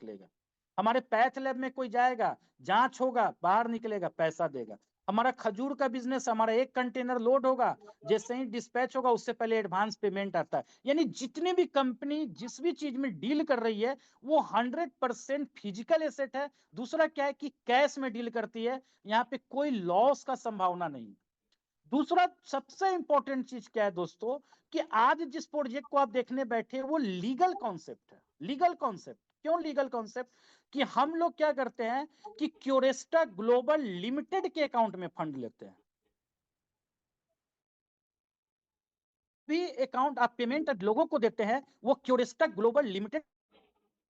निकलेगा। हमारे path lab में कोई जाएगा, जांच होगा, बाहर निकलेगा, पैसा देगा। हमारा खजूर का बिजनेस, हमारा एक कंटेनर लोड होगा, जैसे ही डिस्पैच होगा उससे पहले एडवांस पेमेंट आता है। यानी जितनी भी कंपनी जिस भी चीज में डील कर रही है वो 100% फिजिकल एसेट है। दूसरा क्या है कि कैश में डील करती है, यहाँ पे कोई लॉस का संभावना नहीं। दूसरा सबसे इंपॉर्टेंट चीज क्या है दोस्तों, कि आज जिस प्रोजेक्ट को आप देखने बैठे वो लीगल कॉन्सेप्ट है। लीगल कॉन्सेप्ट क्यों लीगल कॉन्सेप्ट? कि हम लोग क्या करते हैं कि क्योरेस्टा ग्लोबल लिमिटेड के अकाउंट में फंड लेते हैं। भी अकाउंट आप पेमेंट लोगों को देते हैं वो क्योरेस्टा ग्लोबल लिमिटेड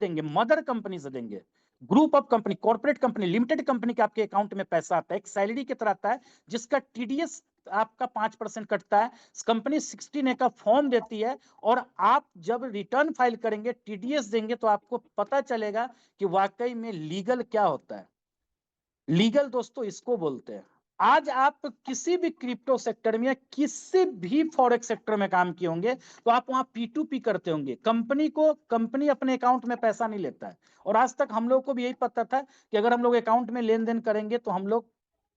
देंगे, मदर कंपनी से देंगे। Group of company, corporate company, limited company के आपके अकाउंट में पैसा आता है, एक सैलरी की तरह आता है, जिसका टीडीएस आपका 5% कटता है। कंपनी 16A का फॉर्म देती है और आप जब रिटर्न फाइल करेंगे, टीडीएस देंगे, तो आपको पता चलेगा कि वाकई में लीगल क्या होता है। लीगल दोस्तों इसको बोलते हैं। आज आप किसी भी क्रिप्टो सेक्टर में या किसी भी फॉरेक्स सेक्टर में काम किए होंगे तो आप वहां P2P करते होंगे। कंपनी अपने अकाउंट में पैसा नहीं लेता है। और आज तक हम लोग को भी यही पता था कि अगर हम लोग अकाउंट में लेन देन करेंगे तो हम लोग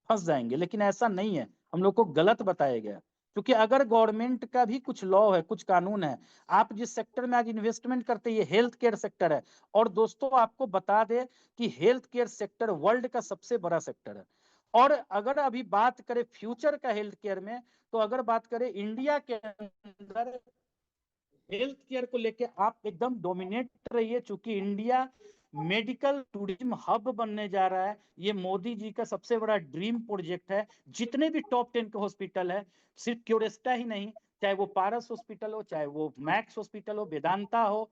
फंस जाएंगे, लेकिन ऐसा नहीं है, हम लोग को गलत बताया गया। क्योंकि अगर गवर्नमेंट का भी कुछ लॉ है, कुछ कानून है, आप जिस सेक्टर में आज इन्वेस्टमेंट करते हैं ये हेल्थ केयर सेक्टर है। और दोस्तों आपको बता दे कि हेल्थ केयर सेक्टर वर्ल्ड का सबसे बड़ा सेक्टर है। और अगर अभी बात करें फ्यूचर का हेल्थ केयर में, तो अगर बात करें इंडिया के अंदर हेल्थ केयर को लेके आप एकदम डोमिनेट रहिए, चूंकि इंडिया मेडिकल टूरिज्म हब बनने जा रहा है। ये मोदी जी का सबसे बड़ा ड्रीम प्रोजेक्ट है। जितने भी टॉप 10 के हॉस्पिटल है, सिर्फ क्योरेस्टा ही नहीं, चाहे वो पारस हॉस्पिटल हो, चाहे वो मैक्स हॉस्पिटल हो, वेदांता हो,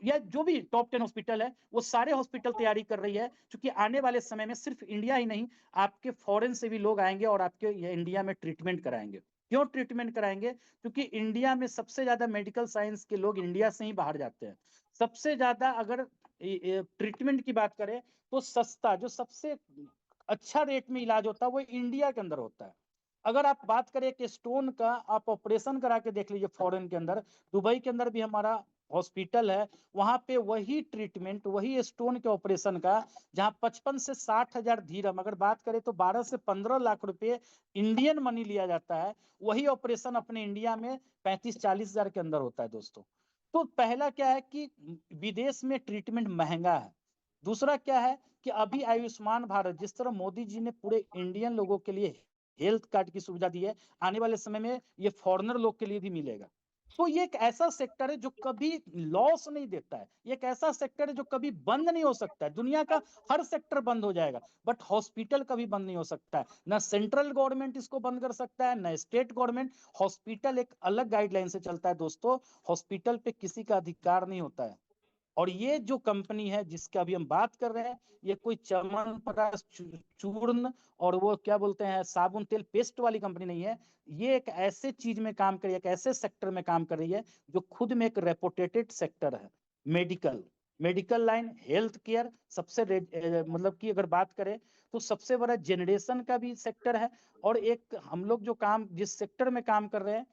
या जो भी टॉप 10 हॉस्पिटल है, वो सारे हॉस्पिटल तैयारी कर रही है। क्योंकि आने वाले समय में सिर्फ इंडिया ही नहीं, आपके फॉरेन से भी लोग आएंगे और आपके इंडिया में ट्रीटमेंट कराएंगे। क्यों ट्रीटमेंट कराएंगे? क्योंकि इंडिया में सबसे ज्यादा मेडिकल साइंस के लोग इंडिया से ही बाहर जाते हैं। सबसे ज्यादा अगर ट्रीटमेंट की बात करें तो सस्ता, जो सबसे अच्छा रेट में इलाज होता है वो इंडिया के अंदर होता है। अगर आप बात करें कि स्टोन का आप ऑपरेशन करा के देख लीजिए फॉरेन के अंदर, दुबई के अंदर भी हमारा हॉस्पिटल है, वहां पे वही ट्रीटमेंट, वही स्टोन के ऑपरेशन का, जहां 55 से 60 हजार धीरम, अगर बात करें तो 12 से 15 लाख रुपए इंडियन मनी लिया जाता है। वही ऑपरेशन अपने इंडिया में 35-40 हजार के अंदर होता है दोस्तों। तो पहला क्या है कि विदेश में ट्रीटमेंट महंगा है। दूसरा क्या है कि अभी आयुष्मान भारत, जिस तरह मोदी जी ने पूरे इंडियन लोगों के लिए हेल्थ कार्ड की सुविधा दी है, आने वाले समय में ये फॉरेनर लोग के लिए भी मिलेगा। तो ये एक ऐसा सेक्टर है जो कभी लॉस नहीं देता है। ये एक ऐसा सेक्टर है जो कभी बंद नहीं हो सकता है। दुनिया का हर सेक्टर बंद हो जाएगा, बट हॉस्पिटल कभी बंद नहीं हो सकता है। ना सेंट्रल गवर्नमेंट इसको बंद कर सकता है, ना स्टेट गवर्नमेंट। हॉस्पिटल एक अलग गाइडलाइन से चलता है दोस्तों। हॉस्पिटल पे किसी का अधिकार नहीं होता है। और ये जो कंपनी है जिसका अभी हम बात कर रहे हैं, ये कोई च्यवनप्राश चूर्ण और वो क्या बोलते हैं साबुन तेल पेस्ट वाली कंपनी नहीं है। ये एक ऐसे चीज में काम कर रही है, एक ऐसे सेक्टर में काम कर रही है जो खुद में एक रेपुटेटेड सेक्टर है। Medical, medical line, health care सबसे मतलब कि अगर बात करें तो सबसे बड़ा जनरेशन का भी सेक्टर है। और एक हम लोग जो काम जिस सेक्टर में काम कर रहे हैं,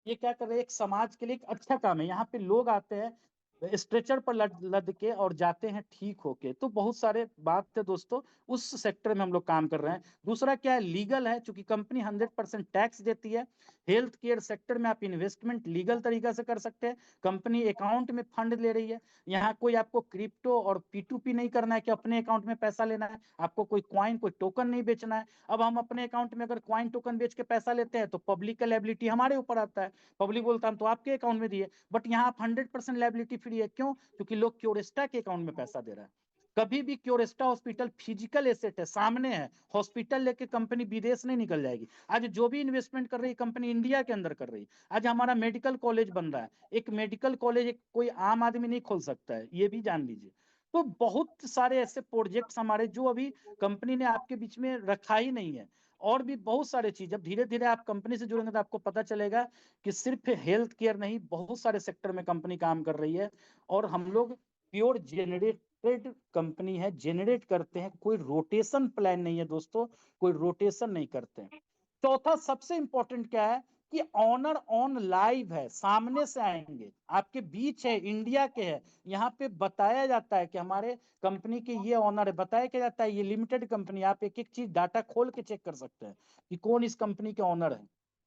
ये क्या कर रहे हैं, एक समाज के लिए एक अच्छा काम है। यहाँ पे लोग आते हैं स्ट्रेचर पर लद लद के और जाते हैं ठीक होके। तो बहुत सारे बात थे दोस्तों, उस सेक्टर में हम लोग काम कर रहे हैं। दूसरा क्या है, लीगल है, चूंकि कंपनी 100% टैक्स देती है। हेल्थ केयर सेक्टर में आप इन्वेस्टमेंट लीगल तरीका से कर सकते हैं। कंपनी अकाउंट में फंड ले रही है। यहाँ कोई आपको क्रिप्टो और P2P नहीं करना है कि अपने अकाउंट में पैसा लेना है, आपको कोई क्वाइन कोई टोकन नहीं बेचना है। अब हम अपने अकाउंट में अगर क्वाइन टोकन बेच के पैसा लेते हैं तो पब्लिक का लायबिलिटी हमारे ऊपर आता है। पब्लिक बोलता हम तो आपके अकाउंट में दिए, बट यहाँ आप 100% लायबिलिटी फ्री है। क्यों? क्योंकि लोग क्योरेस्टा के अकाउंट में पैसा दे रहा है। कभी भी क्योरेस्टा हॉस्पिटल फिजिकल एसेट है, सामने है। हॉस्पिटल लेके कंपनी विदेश नहीं निकल जाएगी। आज जो भी इन्वेस्टमेंट कर रही है कंपनी इंडिया के अंदर कर रही है। आज हमारा मेडिकल कॉलेज बन रहा है, एक मेडिकल कॉलेज एक कोई आम आदमी नहीं खोल सकता है, ये भी जान लीजिए। तो बहुत सारे ऐसे प्रोजेक्ट्स हमारे जो अभी कंपनी ने आपके बीच में रखा ही नहीं है। और भी बहुत सारे चीज, अब धीरे धीरे आप कंपनी से जुड़ेंगे तो आपको पता चलेगा कि सिर्फ हेल्थ केयर नहीं, बहुत सारे सेक्टर में कंपनी काम कर रही है। और हम लोग प्योर जेनरेटेड कंपनी है, जेनरेट करते हैं, कोई रोटेशन प्लान नहीं है दोस्तों, कोई रोटेशन नहीं करते हैं। चौथा सबसे इंपॉर्टेंट क्या है कि ऑनर ऑन लाइव है, सामने से आएंगे, आपके बीच है, इंडिया के है, यहाँ पे बताया जाता है कि हमारे कंपनी के ये ऑनर है, बताया क्या जाता है ये लिमिटेड कंपनी, आप एक एक चीज डाटा खोल के चेक कर सकते हैं कि कौन इस कंपनी के ऑनर है,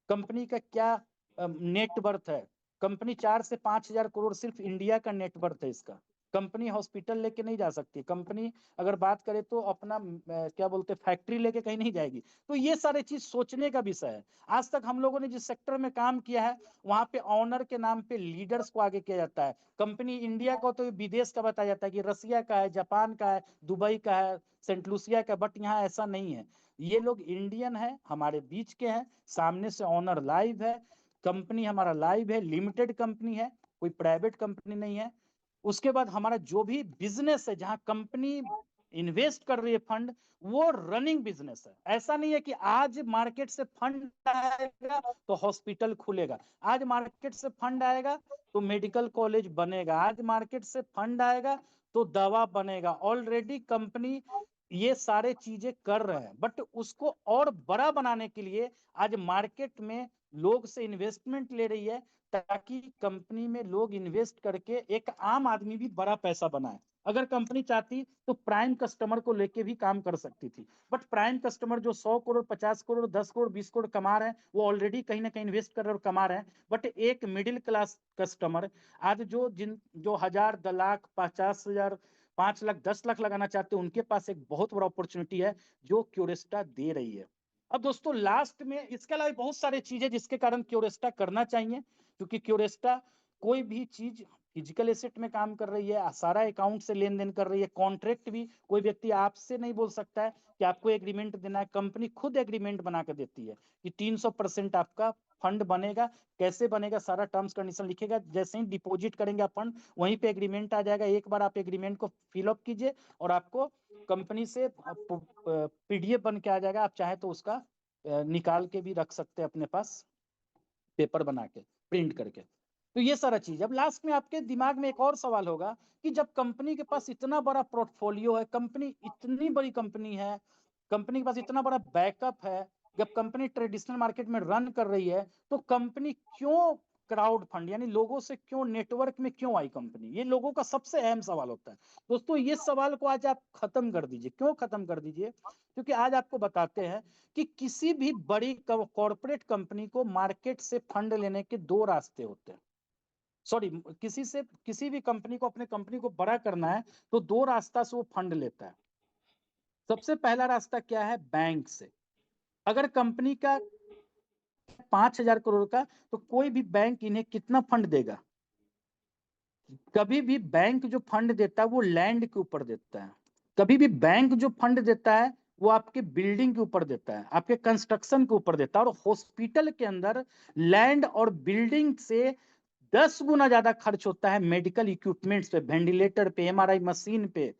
कंपनी का क्या नेट वर्थ है। कंपनी 4 से 5 हजार करोड़ सिर्फ इंडिया का नेट वर्थ है इसका। कंपनी हॉस्पिटल लेके नहीं जा सकती, कंपनी अगर बात करें तो अपना क्या बोलते हैं फैक्ट्री लेके कहीं नहीं जाएगी। तो ये सारे चीज सोचने का विषय है। आज तक हम लोगों ने जिस सेक्टर में काम किया है वहां पे ऑनर के नाम पे लीडर्स को आगे किया जाता है। कंपनी इंडिया को तो विदेश का बताया जाता है कि रसिया का है, जापान का है, दुबई का है, सेंट लुसिया का, बट यहाँ ऐसा नहीं है। ये लोग इंडियन है, हमारे बीच के हैं, सामने से ऑनर लाइव है, कंपनी हमारा लाइव है, लिमिटेड कंपनी है, कोई प्राइवेट कंपनी नहीं है। उसके बाद हमारा जो भी बिजनेस है जहां कंपनी इन्वेस्ट कर रही है फंड, वो रनिंग बिजनेस है। ऐसा नहीं है कि आज मार्केट से फंड आएगा तो हॉस्पिटल खुलेगा, आज मार्केट से फंड आएगा तो मेडिकल कॉलेज बनेगा, आज मार्केट से फंड आएगा तो दवा बनेगा। ऑलरेडी कंपनी ये सारे चीजें कर रहे हैं, बट उसको और बड़ा बनाने के लिए आज मार्केट में लोग से इन्वेस्टमेंट ले रही है, ताकि कंपनी में लोग इन्वेस्ट करके एक आम आदमी भी बड़ा पैसा बनाए। अगर कंपनी चाहती तो प्राइम कस्टमर को लेके भी काम कर सकती थी, बट प्राइम कस्टमर जो 100 करोड़ 50 करोड़ 10 करोड़ 20 करोड़ कमा रहे हैं, वो ऑलरेडी कहीं ना कहीं इन्वेस्ट कर रहे और कमा रहे हैं। बट एक मिडिल क्लास कस्टमर आज जो 1000 लाख 50,000 5 लाख 10 लाख लगाना चाहते हैं, उनके पास एक बहुत बड़ा अपॉर्चुनिटी है जो क्यूरेस्टा दे रही है। अब दोस्तों लास्ट में इसके अलावा बहुत सारी चीजें जिसके कारण क्यूरेस्टा करना चाहिए, क्योंकि क्यूरेस्टा कोई भी चीज फिजिकल एसेट में काम कर रही है, सारा अकाउंट से लेन देन कर रही है, कॉन्ट्रैक्ट भी कोई व्यक्ति आपसे नहीं बोल सकता है कि आपको एग्रीमेंट देना है, कंपनी खुद एग्रीमेंट बना कर देती है कि 300% आपका फंड बनेगा। कैसे बनेगा, सारा टर्म्स कंडीशन लिखेगा, जैसे ही डिपॉजिट करेंगे आप फंड वहीं पे एग्रीमेंट आ जाएगा। एक बार आप एग्रीमेंट को फिलअप कीजिए और आपको कंपनी से पीडीएफ बन के आ जाएगा, आप चाहे तो उसका निकाल के भी रख सकते हैं अपने पास, पेपर बना के प्रिंट करके। तो ये सारा चीज। अब लास्ट में आपके दिमाग में एक और सवाल होगा कि जब कंपनी के पास इतना बड़ा पोर्टफोलियो है, कंपनी इतनी बड़ी कंपनी है, कंपनी के पास इतना बड़ा बैकअप है, जब कंपनी ट्रेडिशनल मार्केट में रन कर रही है, तो कंपनी क्यों क्राउड फंड यानी लोगों से क्यों नेटवर्क में क्यों आई कंपनी? ये लोगों का सबसे अहम सवाल होता है। दोस्तों ये सवाल को आज आप खत्म कर दीजिए। क्यों खत्म कर दीजिए? क्योंकि आज आपको बताते हैं कि किसी भी बड़ी कॉर्पोरेट कंपनी को मार्केट से फंड लेने के दो रास्ते होते हैं। सॉरी, किसी भी कंपनी को अपने कंपनी को बड़ा करना है तो दो रास्ता से वो फंड लेता है। सबसे पहला रास्ता क्या है? बैंक से। अगर कंपनी का 5,000 करोड़ का, तो कोई भी बैंक इन्हें कितना फंड देगा? कभी भी बैंक जो फंड देता है वो लैंड के ऊपर देता है। कभी भी बैंक जो फंड देता है वो आपके बिल्डिंग के ऊपर देता है, आपके कंस्ट्रक्शन के ऊपर देता है। और हॉस्पिटल के अंदर लैंड और बिल्डिंग से 10 गुना ज्यादा खर्च होता है मेडिकल इक्विपमेंट्स पे, वेंटिलेटर पे, एमआरआई मशीन पे,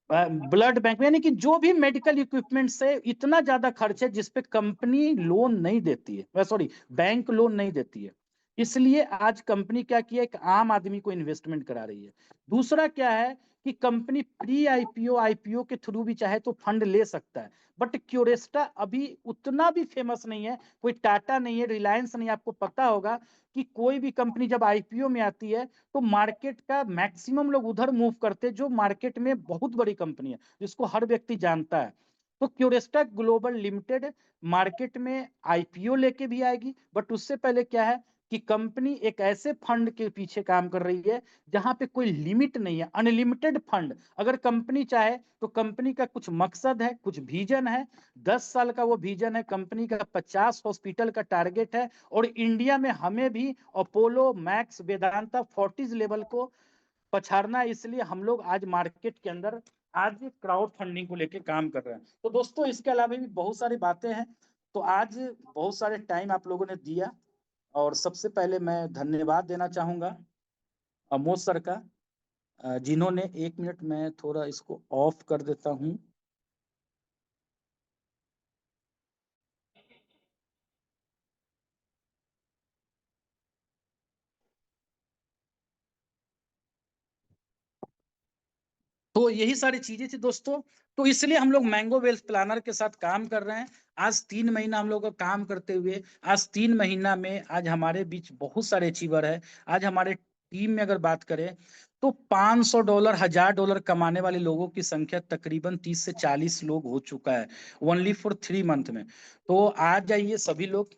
ब्लड बैंक, यानी कि जो भी मेडिकल इक्विपमेंट से इतना ज्यादा खर्च है जिसपे कंपनी लोन नहीं देती है, सॉरी बैंक लोन नहीं देती है। इसलिए आज कंपनी क्या किया, एक आम आदमी को इन्वेस्टमेंट करा रही है। दूसरा क्या है कि कंपनी प्री आईपीओ आईपीओ के थ्रू भी चाहे तो फंड ले सकता है, बट क्यूरेस्टा अभी उतना भी फेमस नहीं है, कोई टाटा नहीं है, रिलायंस नहीं है। आपको पता होगा कि कोई भी कंपनी जब आईपीओ में आती है तो मार्केट का मैक्सिमम लोग उधर मूव करते हैं जो मार्केट में बहुत बड़ी कंपनी है, जिसको हर व्यक्ति जानता है। तो क्यूरेस्टा ग्लोबल लिमिटेड मार्केट में आईपीओ लेके भी आएगी, बट उससे पहले क्या है कि कंपनी एक ऐसे फंड के पीछे काम कर रही है जहां पे कोई लिमिट नहीं है, अनलिमिटेड फंड। अगर कंपनी चाहे तो कंपनी का कुछ मकसद है, कुछ विजन है, 10 साल का वो विजन है, कंपनी का 50 हॉस्पिटल का टारगेट है, और इंडिया में हमें भी Apollo max Vedanta Fortis level को पछाड़ना है। इसलिए हम लोग आज मार्केट के अंदर आज क्राउड फंडिंग को लेके काम कर रहे हैं। तो दोस्तों इसके अलावा भी बहुत सारी बातें हैं। तो आज बहुत सारे टाइम आप लोगों ने दिया, और सबसे पहले मैं धन्यवाद देना चाहूंगा अमोद सर का, जिन्होंने 1 मिनट में थोड़ा इसको ऑफ कर देता हूं। तो यही सारी चीजें थी दोस्तों। तो इसलिए हम लोग मैंगो वेल्थ प्लानर के साथ काम कर रहे हैं। आज 3 महीना हम लोग का काम करते हुए, आज 3 महीना में आज हमारे बीच बहुत सारे अचीवर है। आज हमारे टीम में अगर बात करें तो $500 $1000 कमाने वाले लोगों की संख्या तकरीबन 30 से 40 लोग हो चुका है ओनली फॉर 3 मंथ में। तो आ जाइए सभी लोग,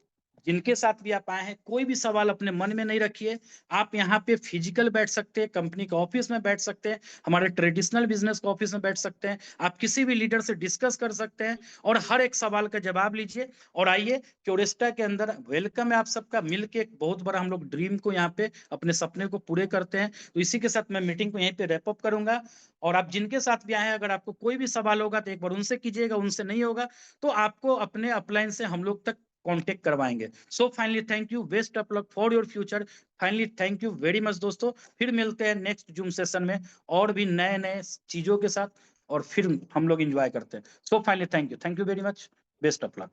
जिनके साथ भी आप आए हैं, कोई भी सवाल अपने मन में नहीं रखिए। आप यहाँ पे फिजिकल बैठ सकते हैं, कंपनी के ऑफिस में बैठ सकते हैं, हमारे ट्रेडिशनल बिजनेस के ऑफिस में बैठ सकते हैं, आप किसी भी लीडर से डिस्कस कर सकते हैं और हर एक सवाल का जवाब लीजिए। और आइए क्योरेस्टा के अंदर वेलकम है आप सबका, मिलके एक बहुत बड़ा हम लोग ड्रीम को यहाँ पे अपने सपने को पूरे करते हैं। तो इसी के साथ मैं मीटिंग को यहीं पे रैप अप करूंगा। और आप जिनके साथ भी आए हैं, अगर आपको कोई भी सवाल होगा तो एक बार उनसे कीजिएगा, उनसे नहीं होगा तो आपको अपने अपलाइन से हम लोग तक कांटेक्ट करवाएंगे। So finally thank you, best of luck for your future. Finally thank you very much दोस्तों, फिर मिलते हैं नेक्स्ट जूम सेशन में और भी नए नए चीजों के साथ, और फिर हम लोग एंजॉय करते हैं। So finally thank you very much, best of luck.